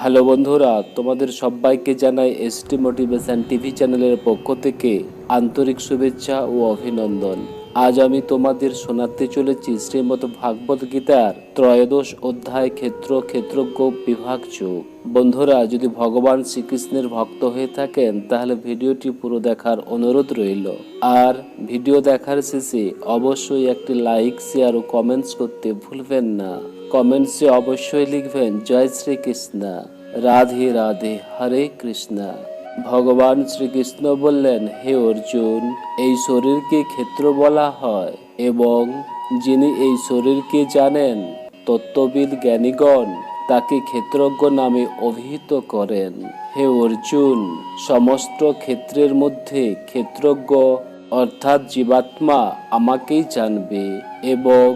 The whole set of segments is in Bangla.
হ্যালো বন্ধুরা, তোমাদের সবাইকে জানাই এসটি মোটিভেশন টিভি চ্যানেলের পক্ষ থেকে আন্তরিক শুভেচ্ছা ও অভিনন্দন। আজ আমি তোমাদের শোনাতে চলেছি শ্রীমদ্ ভাগবত গীতার ত্রয়োদশ অধ্যায় ক্ষেত্রজ্ঞ বিভাগ যোগ। বন্ধুরা, যদি ভগবান শ্রীকৃষ্ণের ভক্ত হয়ে থাকেন তাহলে ভিডিওটি পুরো দেখার অনুরোধ রইল। আর ভিডিও দেখার শেষে অবশ্যই একটি লাইক, শেয়ার ও কমেন্টস করতে ভুলবেন না। কমেন্টসে অবশ্যই লিখবেন জয় শ্রীকৃষ্ণ, রাধে রাধে, হরে কৃষ্ণ। ভগবান শ্রীকৃষ্ণ বললেন, হে অর্জুন, এই শরীরকে ক্ষেত্র বলা হয় এবং যিনি এই শরীরকে জানেন তত্ত্ববিদ জ্ঞানীগণ তাকে ক্ষেত্রজ্ঞ নামে অভিহিত করেন। হে অর্জুন, সমস্ত ক্ষেত্রের মধ্যে ক্ষেত্রজ্ঞ অর্থাৎ জীবাত্মা আমাকেই জানবে এবং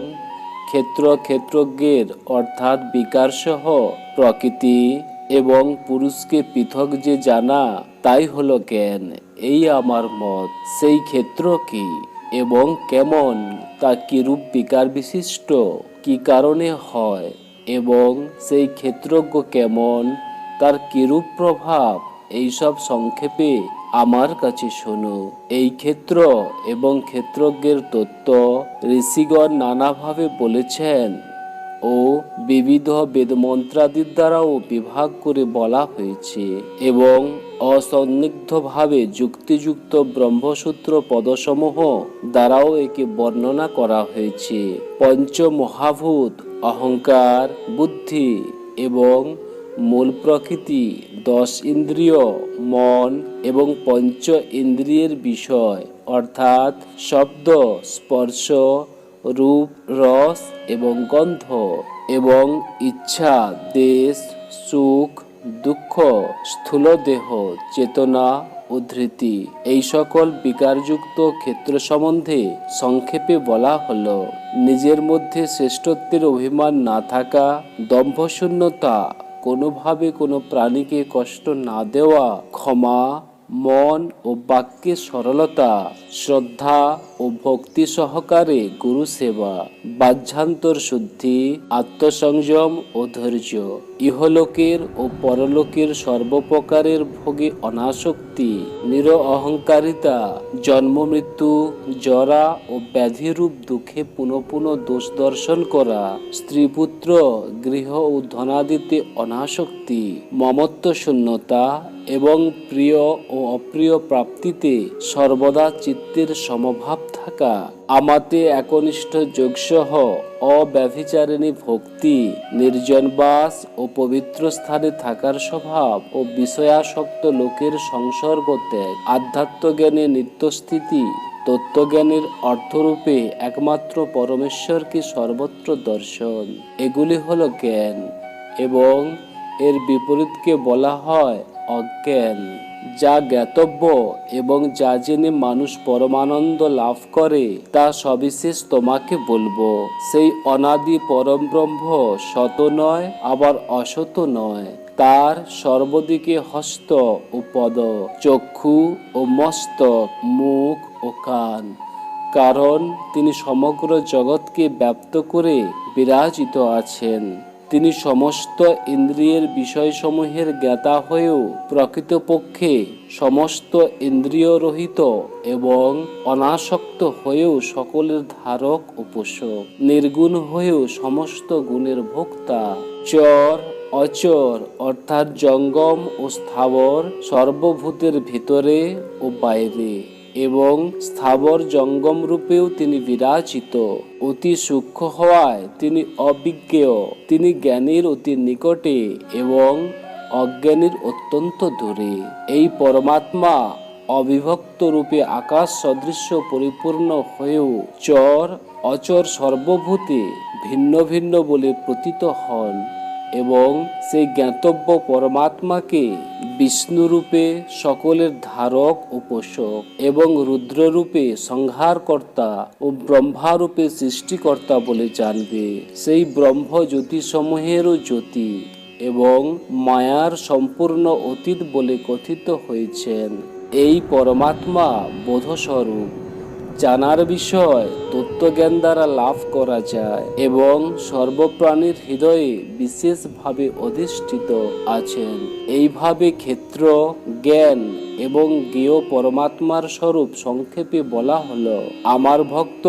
ক্ষেত্রজ্ঞের অর্থাৎ বিকারসহ প্রকৃতি এবং পুরুষকে পৃথক যে জানা তাই হলো জ্ঞান। এই আমার মত। সেই ক্ষেত্র কি এবং কেমন, তা কিরূপ বিকার বিশিষ্ট, কি কারণে হয় এবং সেই ক্ষেত্রজ্ঞ কেমন, তার কিরূপ প্রভাব, এইসব সংক্ষেপে আমার কাছে শোনো। এই ক্ষেত্র এবং ক্ষেত্রজ্ঞের তত্ত্ব ঋষিগণ নানাভাবে বলেছেন ও বিবিধ বেদমন্ত্রাদির দ্বারাও বিভাগ করে বলা হয়েছে এবং অসন্নিগ্ধভাবে যুক্তিযুক্ত ব্রহ্মসূত্র পদসমূহ দ্বারাও একে বর্ণনা করা হয়েছে। পঞ্চমহাভূত অহংকার, বুদ্ধি এবং মূল প্রকৃতি, 10 ইন্দ্রিয়, মন এবং পঞ্চ ইন্দ্রিয়ের বিষয় অর্থাৎ শব্দ, স্পর্শ, রূপ, রস এবং গন্ধ এবং ইচ্ছা, দেশ, সুখ, দুঃখ, স্থূল দেহ, চেতনা ও ধৃতি, এই সকল বিকারযুক্ত ক্ষেত্র সম্বন্ধে সংক্ষেপে বলা হলো। নিজের মধ্যে শ্রেষ্ঠত্বের অভিমান না থাকা, দম্ভশূন্যতা, কোনোভাবে কোনো প্রাণীকে কষ্ট না দেওয়া, ক্ষমা, মন ও বাক্যে সরলতা, শ্রদ্ধা ও ভক্তি সহকারে গুরু সেবা, বাহ্যান্তর শুদ্ধি, আত্মসংযম ও ধৈর্য, ইহলোকের ও পরলোকের সর্বপ্রকারের ভোগে অনাসক্তি, নিরঅহংকারিতা, জন্ম মৃত্যু, জরা ও ব্যাধিরূপ দুঃখে পুনঃ দোষ দর্শন করা, স্ত্রী পুত্র, গৃহ ও ধনাদিতে অনাসক্তি, মমত্ব শূন্যতা এবং প্রিয় ও অপ্রিয় প্রাপ্তিতে সর্বদা চিত্তের সমভাব থাকা, আমাতে একনিষ্ঠ যোগসহ অব্যভিচারিণী ভক্তি, নির্জনবাস ও পবিত্র স্থানে থাকার স্বভাব ও বিষয়াসক্ত লোকের সংসর্গ ত্যাগ, আধ্যাত্মজ্ঞানে নিত্যস্থিতি, তত্ত্বজ্ঞানের অর্থরূপে একমাত্র পরমেশ্বরকে সর্বত্র দর্শন, এগুলি হলো জ্ঞান এবং এর বিপরীতকে বলা হয় অজ্ঞান। যা জ্ঞাতব্য এবং যা জেনে মানুষ পরমানন্দ লাভ করে তা সবিশেষ তোমাকে বলবো। সেই অনাদি পরম ব্রহ্ম সত নয়, আবার অসত নয়। তার সর্বদিকে হস্ত ও পদ, চক্ষু ও মস্তক, মুখ ও কান, কারণ তিনি সমগ্র জগৎকে ব্যাপ্ত করে বিরাজিত আছেন। তিনি সমস্ত ইন্দ্রিয়ের বিষয়সমূহের জ্ঞাতা হয়েও প্রকৃতপক্ষে সমস্ত ইন্দ্রিয় রহিত এবং অনাসক্ত হয়েও সকলের ধারক ও পোষক, নির্গুণ হয়েও সমস্ত গুণের ভোক্তা, চর অচর অর্থাৎ জঙ্গম ও স্থাবর, সর্বভূতের ভিতরে ও বাইরে এবং স্থাবর জঙ্গম রূপেও তিনি বিরাজিত। অতি সূক্ষ্ম হওয়ায় তিনি অবিজ্ঞেয়, তিনি জ্ঞানীর অতি নিকটে এবং অজ্ঞানীর অত্যন্ত দূরে। এই পরমাত্মা অবিভক্ত রূপে আকাশ সদৃশ্য পরিপূর্ণ হয়েও চর অচর সর্বভূতে ভিন্ন ভিন্ন বলে প্রতীত হন এবং সেই জ্ঞাতব্য পরমাত্মাকে বিষ্ণুরূপে সকলের ধারক ও পোষক এবং রুদ্ররূপে সংহারকর্তা ও ব্রহ্মারূপে সৃষ্টিকর্তা বলে জানবে। সেই ব্রহ্ম জ্যোতিসমূহেরও জ্যোতি এবং মায়ার সম্পূর্ণ অতীত বলে কথিত হয়েছেন। এই পরমাত্মা বোধস্বরূপ, জানার বিষয় তত্ত্বজ্ঞান দ্বারা লাভ করা যায় এবং সর্বপ্রাণীর হৃদয়ে বিশেষভাবে অধিষ্ঠিত আছেন। এইভাবে ক্ষেত্র, জ্ঞান এবং জ্ঞেয় পরমাত্মার স্বরূপ সংক্ষেপে বলা হলো। আমার ভক্ত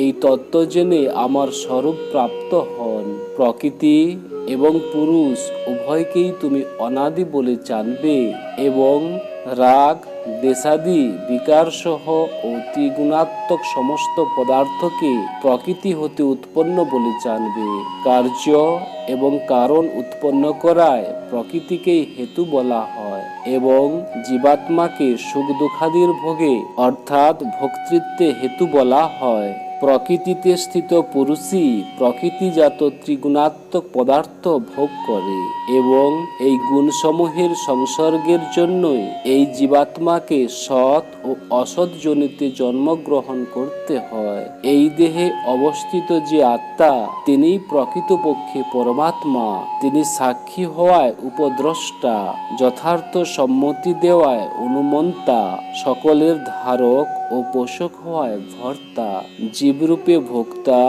এই তত্ত্ব জেনে আমার স্বরূপ প্রাপ্ত হন। প্রকৃতি এবং পুরুষ উভয়কেই তুমি অনাদি বলে জানবে এবং রাগ, দেশাদি, বিকার সহ ও ত্রিগুণাত্মক সমস্ত পদার্থকে প্রকৃতি হতে উৎপন্ন বলে জানবে। কার্য এবং কারণ উৎপন্ন করায় প্রকৃতিকেই হেতু বলা হয় এবং জীবাত্মাকে সুখ দুঃখাদির ভোগে অর্থাৎ ভোক্তৃত্বে হেতু বলা হয়। প্রকৃতিতে স্থিত পুরুষই প্রকৃতিজাত ত্রিগুণাত্মক পদার্থ ভোগ করে এবং এই গুণসমূহের সংসর্গের জন্যই এই জীবাত্মাকে সৎ ও অসৎ জনিতে জন্মগ্রহণ করতে হয়। এই দেহে অবস্থিত যে আত্মা, তিনিই প্রকৃতপক্ষে পরমাত্মা। তিনি সাক্ষী হওয়ায় উপদ্রষ্টা, যথার্থ সম্মতি দেওয়ায় অনুমন্তা, সকলের ধারক ও পোষক হওয়ায় ভর্তা, জীবরূপে ভোক্তা,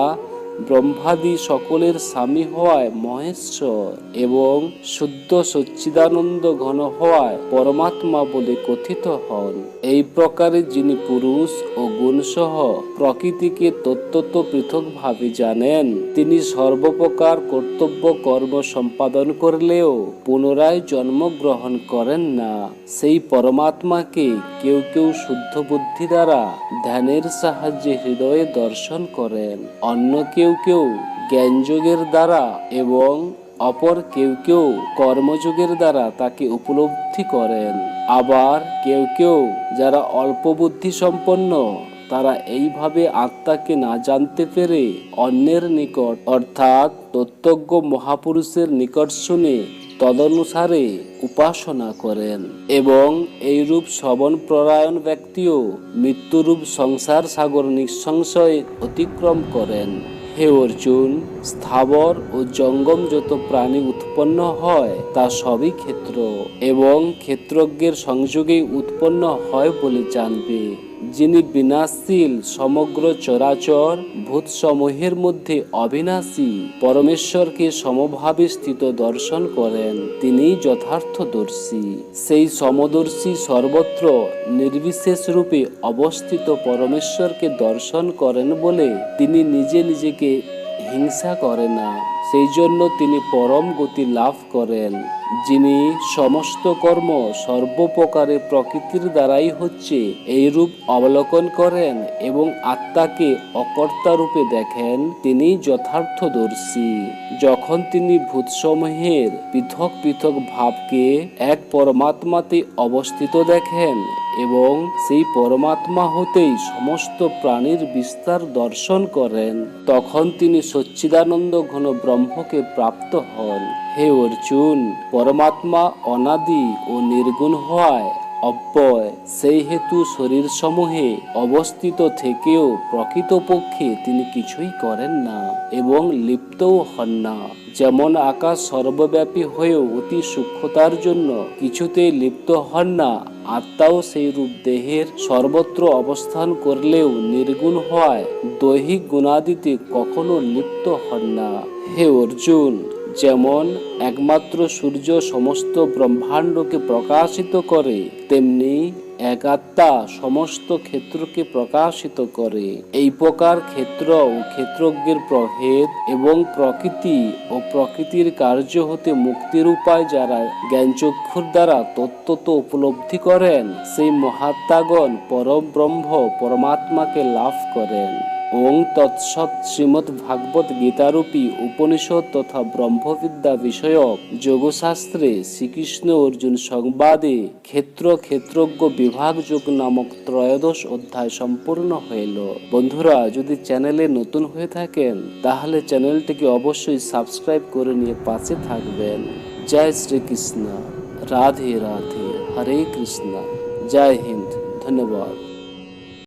ব্রহ্মাদি সকলের স্বামী হওয়ায় মহেশ্বর এবং শুদ্ধ সচ্চিদানন্দ ঘন হওয়ায় পরমাত্মা বলে কথিত হন। এই প্রকারে যিনি পুরুষ ও গুণসহ প্রকৃতিকে তত্ত্বত পৃথকভাবে জানেন, তিনি সর্বপ্রকার কর্তব্য কর্ম সম্পাদন করলেও পুনরায় জন্মগ্রহণ করেন না। সেই পরমাত্মাকে কেউ কেউ শুদ্ধ বুদ্ধি দ্বারা ধ্যানের সাহায্যে হৃদয়ে দর্শন করেন, অন্য কেউ কেউ জ্ঞানযোগের দ্বারা এবং অপর কেউ কেউ কর্মযোগের দ্বারা তাকে উপলব্ধি করেন। আবার কেউ কেউ যারা অল্প বুদ্ধি সম্পন্ন, তারা এইভাবে আত্মাকে না জানতে পেরে অন্যের নিকট অর্থাৎ তত্ত্বজ্ঞ মহাপুরুষের নিকট শুনে তদনুসারে উপাসনা করেন এবং এইরূপ শ্রবণ পরায়ণ ব্যক্তিও মৃত্যুরূপ সংসার সাগর নিঃসংশয়ে অতিক্রম করেন। হে অর্জুন, স্থাবর ও জঙ্গম যত প্রাণী উৎপন্ন হয় তা সবই ক্ষেত্র এবং ক্ষেত্রজ্ঞের সংযোগেই উৎপন্ন হয় বলে জানবে। যিনি বিনাশশীল সমগ্র চরাচর ভূতসমূহের মধ্যে অবিনাশী পরমেশ্বরকে সমভাবে স্থিত দর্শন করেন, তিনি যথার্থদর্শী। সেই সমদর্শী সর্বত্র নির্বিশেষ রূপে অবস্থিত পরমেশ্বরকে দর্শন করেন বলে তিনি নিজে নিজেকে হিংসা করে না। সেই জন্য তিনি পরম গতি লাভ করেন। যিনি সমস্ত কর্ম সর্বপ্রকারে প্রকৃতির দ্বারাই হচ্ছে এই রূপ অবলোকন করেন এবং আত্মাকে অকর্তা রূপে দেখেন, তিনি যথার্থদর্শী। যখন তিনি ভূতসমূহের পৃথক পৃথক ভাবকে এক পরমাত্মাতে অবস্থিত দেখেন এবং সেই পরমাত্মা হতেই সমস্ত প্রাণীর বিস্তার দর্শন করেন, তখন তিনি সচ্চিদানন্দ ঘন ব্রহ্মকে প্রাপ্ত হন। হে অর্জুন, পরমাত্মা অনাদি ও নির্গুণ হওয়ায় অব্যয়, সেই হেতু শরীর সমূহে অবস্থিত থেকেও প্রকৃতপক্ষে তিনি কিছুই করেন না এবং লিপ্তও হন না। যেমন আকাশ সর্বব্যাপী হয়েও অতি সূক্ষ্মতার জন্য কিছুতেই লিপ্ত হন না, আত্মাও সেই রূপ দেহের সর্বত্র অবস্থান করলেও নির্গুণ হওয়ায় দৈহিক গুণাদিতে কখনো লিপ্ত হন না। হে অর্জুন, যেমন একমাত্র সূর্য সমস্ত ব্রহ্মাণ্ডকে প্রকাশিত করে, তেমনি এক আত্মা সমস্ত ক্ষেত্রকে প্রকাশিত করে। এই প্রকার ক্ষেত্র ও ক্ষেত্রজ্ঞের প্রভেদ এবং প্রকৃতি ও প্রকৃতির কার্য হতে মুক্তির উপায় যারা জ্ঞানচক্ষুর দ্বারা তত্ত্বত উপলব্ধি করেন, সেই মহাত্মাগণ পরম ব্রহ্ম পরমাত্মাকে লাভ করেন। ওং তৎসৎ। শ্রীমদ্ ভাগবত গীতারূপী উপনিষদ তথা ব্রহ্মবিদ্যা বিষয়ক যোগশাস্ত্রে শ্রীকৃষ্ণ অর্জুন সংবাদে ক্ষেত্র ক্ষেত্রজ্ঞ বিভাগ যোগ নামক 13 অধ্যায় সম্পূর্ণ হইল। বন্ধুরা, যদি চ্যানেলে নতুন হয়ে থাকেন তাহলে চ্যানেলটিকে অবশ্যই সাবস্ক্রাইব করে নিয়ে পাশে থাকবেন। জয় শ্রীকৃষ্ণ। রাধে রাধে। হরে কৃষ্ণ। জয় হিন্দ। ধন্যবাদ।